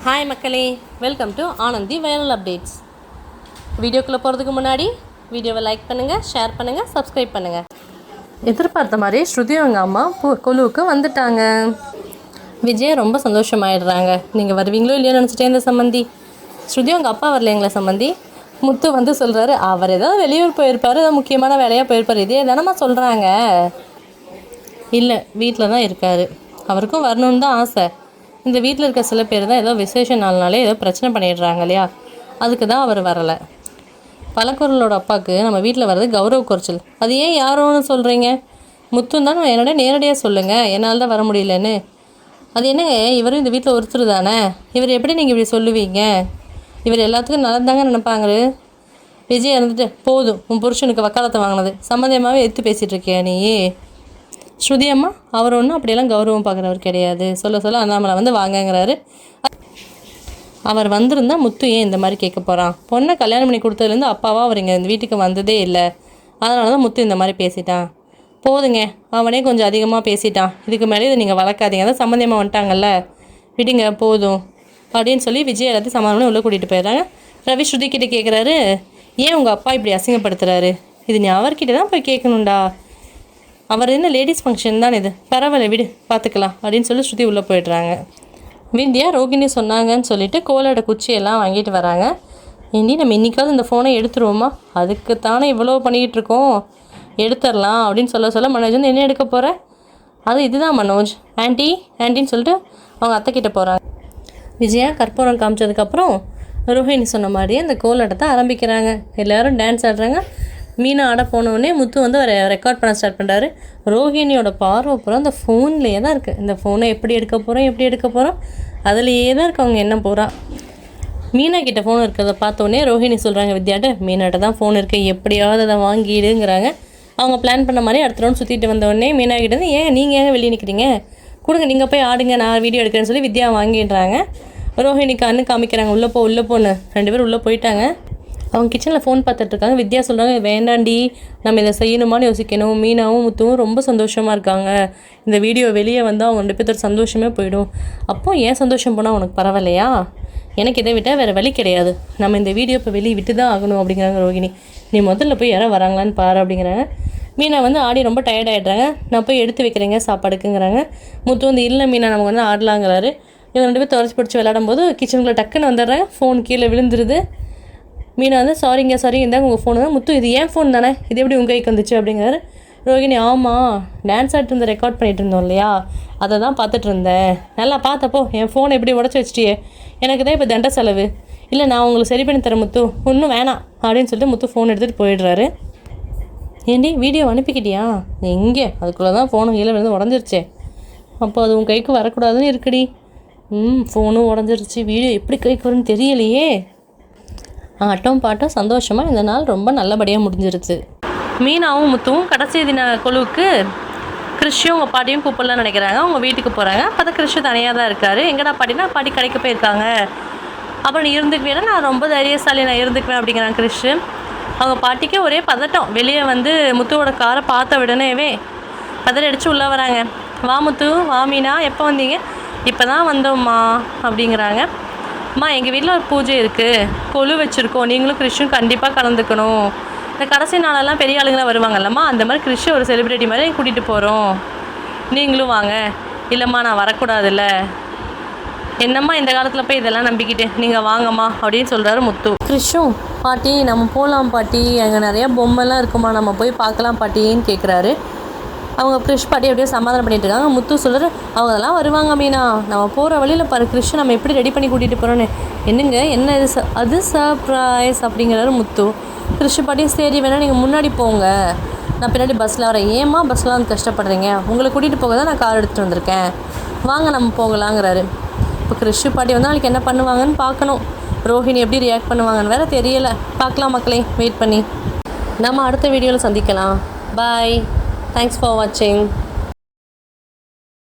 Hi மக்களே, welcome to Anandhi viral updates. வீடியோக்குள்ளே போகிறதுக்கு முன்னாடி வீடியோவை லைக் பண்ணுங்கள், ஷேர் பண்ணுங்கள், சப்ஸ்கிரைப் பண்ணுங்கள். எதிர்பார்த்த மாதிரி ஸ்ருதி அவங்க அம்மா கொலுவுக்கு வந்துட்டாங்க. விஜய் ரொம்ப சந்தோஷமாயிடுறாங்க. நீங்கள் வருவீங்களோ இல்லையோ நினச்சிட்டே இந்த சம்மந்தி. ஸ்ருதி அவங்க அப்பா வரலைங்களா சம்மந்தி? முத்து வந்து சொல்கிறாரு, அவர் ஏதாவது வெளியூர் போயிருப்பார், ஏதாவது முக்கியமான வேலையாக போயிருப்பார். இதே தானம்மா சொல்கிறாங்க. இல்லை, வீட்டில் தான் இருக்கார். அவருக்கும் வரணுன்னு தான் ஆசை. இந்த வீட்டில் இருக்க சில பேர் தான் ஏதோ விசேஷ நாள்னாலே ஏதோ பிரச்சனை பண்ணிடுறாங்க இல்லையா, அதுக்கு தான் அவர் வரலை. பலக்குரலோட அப்பாவுக்கு நம்ம வீட்டில் வர்றது கௌரவ குறைச்சல். அது ஏன் யாரோன்னு சொல்கிறீங்க? முத்துன்னு தான் என்னோட நேரடியாக சொல்லுங்கள், என்னால் தான் வர முடியலன்னு. அது என்னங்க, இவரும் இந்த வீட்டில் ஒருத்தர் தானே, இவர் எப்படி நீங்கள் இப்படி சொல்லுவீங்க? இவர் எல்லாத்துக்கும் நல்லதாங்க நினைப்பாங்க. விஜய் இருந்துட்டு போதும், உன் புருஷனுக்கு வக்காலத்தை வாங்கினது சம்மந்தமாகவே எடுத்து பேசிகிட்டு இருக்கியா நீ? ஸ்ருதி அம்மா அவர் ஒன்றும் அப்படியெல்லாம் கௌரவம் பார்க்குறவர் கிடையாது. சொல்ல அண்ணாமலை வந்து வாங்கங்கிறாரு. அவர் வந்திருந்தால் முத்து ஏன் இந்த மாதிரி கேட்க போகிறான்? பொண்ணை கல்யாணம் பண்ணி கொடுத்ததுலேருந்து அப்பாவா அவர் இங்கே இந்த வீட்டுக்கு வந்ததே இல்லை. அதனால தான் முத்து இந்த மாதிரி பேசிட்டான். போதுங்க, அவனே கொஞ்சம் அதிகமாக பேசிட்டான். இதுக்கு மேலே இதை நீங்கள் வளர்க்காதீங்க. அதான் சம்மந்தமாக வந்துட்டாங்கல்ல, விடுங்க போதும் அப்படின்னு சொல்லி விஜய் எல்லாத்தையும் சமாதானம் உள்ளே கூட்டிகிட்டு போயிடுறாங்க. ரவி ஸ்ருதி கிட்டே கேட்குறாரு, ஏன் உங்கள் அப்பா இப்படி அசிங்கப்படுத்துகிறாரு? இது நீ அவர்கிட்ட தான் போய் கேட்கணுண்டா. அவர் என்ன லேடிஸ் ஃபங்க்ஷன் தான் இது, பரவாயில்ல விடு பார்த்துக்கலாம் அப்படின்னு சொல்லி ஸ்ருதி உள்ளே போய்ட்றாங்க. விந்தியா ரோகிணி சொன்னாங்கன்னு சொல்லிட்டு கோலோட குச்சியெல்லாம் வாங்கிட்டு வராங்க. ஏண்டி நம்ம இன்றைக்காவது இந்த ஃபோனை எடுத்துருவோமா? அதுக்கு தானே இவ்வளோ பண்ணிக்கிட்டு இருக்கோம், எடுத்துடலாம் அப்படின்னு சொல்ல மனோஜ் வந்து என்ன எடுக்க போகிற? அது இதுதான் மனோஜ், ஆன்ட்டின்னு சொல்லிட்டு அவங்க அத்தைக்கிட்ட போகிறாங்க. விஜயா கற்பூரம் காமிச்சதுக்கப்புறம் ரோஹிணி சொன்ன மாதிரியே அந்த கோலாட்டத்தை ஆரம்பிக்கிறாங்க. எல்லோரும் டான்ஸ் ஆடுறாங்க. மீனா ஆட போனோடனே முத்து வந்து அவர் ரெக்கார்ட் பண்ண ஸ்டார்ட் பண்ணுறாரு. ரோஹிணியோட பார்வை பூரா அந்த ஃபோன்லேயே தான் இருக்குது. இந்த ஃபோனை எப்படி எடுக்க போகிறோம் அதுலேயே தான் இருக்கு அவங்க என்ன போகிறா. மீனா கிட்ட ஃபோன் இருக்கிறத பார்த்தோன்னே ரோஹிணி சொல்கிறாங்க வித்யாட்ட, மீனாட்ட தான் ஃபோன் இருக்குது, எப்படியாவது அதை வாங்கிடுங்கிறாங்க. அவங்க பிளான் பண்ண மாதிரி அடுத்த ரவுண்ட் சுற்றிட்டு வந்தோடனே மீனா கிட்ட வந்து, ஏன் நீங்கள் ஏங்க வெளியே நிற்கிறீங்க, கொடுங்க நீங்கள் போய் ஆடுங்க, நான் வீடியோ எடுக்கிறேன்னு சொல்லி வித்யா வாங்கிடுறாங்க. ரோஹிணி கண்ணு காமிக்கிறாங்க, உள்ளே போன்னு. 2 பேரும் உள்ளே போயிட்டாங்க. அவங்க கிச்சனில் ஃபோன் பார்த்துட்ருக்காங்க. வித்யா சொல்கிறாங்க, வேண்டாண்டி நம்ம இதை செய்யணுமான்னு யோசிக்கணும். மீனாவும் முத்துவும் ரொம்ப சந்தோஷமாக இருக்காங்க. இந்த வீடியோ வெளியே வந்தால் அவங்க 2 பேர்த்தோட சந்தோஷமே போயிடும். அப்போது ஏன் சந்தோஷம் போனால் உனக்கு பரவாயில்லையா? எனக்கு இதை விட்டால் வேறு வழி கிடையாது. நம்ம இந்த வீடியோ இப்போ வெளியே விட்டு தான் ஆகணும் அப்படிங்கிறாங்க ரோகிணி. நீ முதல்ல போய் யாராவது வராங்களான்னு பாரு அப்படிங்கிறாங்க. மீனா வந்து ஆடி ரொம்ப டயர்ட் ஆகிடுறாங்க. நான் போய் எடுத்து வைக்கிறேங்க சாப்பாடுக்குங்கிறாங்க. முத்து வந்து இல்லை மீனா நமக்கு வந்து ஆடலாங்கிறாரு. இவங்க 2 பேர் துறைச்சி பிடிச்சி விளையாடும் போது கிச்சனுக்குள்ளே டக்குன்னு வந்துடுறாங்க. ஃபோன் கீழே விழுந்துருது. மீனா வந்து சாரிங்க இருந்தாங்க உங்கள் ஃபோனு தான். முத்து இது ஏன் ஃபோன் தானே, இது எப்படி உங்கள் கைக்கு வந்துச்சு அப்படிங்கிறாரு. ரோகிணி ஆமாம், டான்ஸ் ஆகிட்டு இருந்த ரெக்கார்ட் பண்ணிகிட்டு இருந்தோம் இல்லையா, அதை தான் பார்த்துட்டு இருந்தேன். நல்லா பார்த்தப்போ என் ஃபோனை எப்படி உடச்சி வச்சிட்டியே, எனக்கு தான் இப்போ தண்ட செலவு. இல்லை நான் உங்களுக்கு சரி பண்ணி தரேன் முத்து, ஒன்றும் வேணாம் அப்படின்னு சொல்லிட்டு முத்து ஃபோன் எடுத்துகிட்டு போயிடுறாரு. ஏண்டி வீடியோ அனுப்பிக்கிட்டியா? எங்கே, அதுக்குள்ளே தான் ஃபோனு கீழே விழுந்து உடஞ்சிருச்சே. அப்போ அது உங்கள் கைக்கு வரக்கூடாதுன்னு இருக்குடி. ஃபோனும் உடஞ்சிருச்சு, வீடியோ எப்படி கைக்கு வரும்னு தெரியலையே. ஆட்டம் பாட்டம் சந்தோஷமாக இந்த நாள் ரொம்ப நல்லபடியாக முடிஞ்சிருச்சு. மீனாவும் முத்துவும் கடைசி தின கொலுவுக்கு கிறிஷும் உங்கள் பாட்டியும் கூப்பிடலான்னு நினைக்கிறாங்க. அவங்க வீட்டுக்கு போகிறாங்க. பார்த்தா கிறிஷு தனியாக தான் இருக்கார். எங்கடா பாட்டினா, பாட்டி கடைக்கு போயிருக்காங்க. அப்புறம் நீ இருந்துக்குவேன்னா, நான் ரொம்ப தைரியசாலி, நான் இருந்துக்குவேன் அப்படிங்கிறாங்க கிறிஷு. அவங்க பாட்டிக்கு ஒரே பதட்டம். வெளியே வந்து முத்துவோட காரை பார்த்த உடனேவே பதறடிச்சு உள்ளே வராங்க. வா முத்து, வா மீனா, எப்போ வந்தீங்க? இப்போ தான் வந்தோம்மா அப்படிங்கிறாங்க. அம்மா எங்கள் வீட்டில் ஒரு பூஜை இருக்குது, கொலு வச்சுருக்கோம், நீங்களும் கிறிஷும் கண்டிப்பாக கலந்துக்கணும். இந்த கடைசி நாளெல்லாம் பெரிய ஆளுங்களாம் வருவாங்கல்லம்மா, அந்த மாதிரி கிறிஷு ஒரு செலிப்ரிட்டி மாதிரி கூட்டிகிட்டு போகிறோம், நீங்களும் வாங்க. இல்லைம்மா நான் வரக்கூடாதுல்ல. என்னம்மா இந்த காலத்தில் போய் இதெல்லாம் நம்பிக்கிட்டு, நீங்கள் வாங்கம்மா அப்படின்னு சொல்கிறாரு முத்து. கிறிஷும் பாட்டி நம்ம போகலாம் பாட்டி, அங்கே நிறையா பொம்மைலாம் இருக்குமா, நம்ம போய் பார்க்கலாம் பாட்டின்னு கேட்குறாரு. அவங்க கிறிஷ் பாட்டி அப்படியே சமாதானம் பண்ணிட்டு இருக்காங்க. முத்து சொல்கிறார், அவங்க அதெல்லாம் வருவாங்க மீனா, நம்ம போகிற வழியில் பாரு கிறிஷ் நம்ம எப்படி ரெடி பண்ணி கூட்டிகிட்டு போகிறோன்னு. என்னங்க என்ன இது அது சர்ப்ரைஸ் அப்படிங்கிறாரு முத்து. கிறிஷ் பாட்டியும் சரி வேணால் நீங்கள் முன்னாடி போங்க, நான் பின்னாடி பஸ்ஸில் வரேன். ஏம்மா பஸ்ஸில் வந்து கஷ்டப்படுறீங்க, உங்களை கூட்டிகிட்டு போக தான் நான் கார் எடுத்துகிட்டு வந்திருக்கேன், வாங்க நம்ம போகலாங்கிறாரு. இப்போ கிறிஷ் பாட்டி வந்து நாளைக்கு என்ன பண்ணுவாங்கன்னு பார்க்கணும். ரோஹிணி எப்படி ரியாக்ட் பண்ணுவாங்கன்னு வேறு தெரியலை. பார்க்கலாம் மக்களே, வெயிட் பண்ணி நம்ம அடுத்த வீடியோவில் சந்திக்கலாம். பாய். Thanks for watching.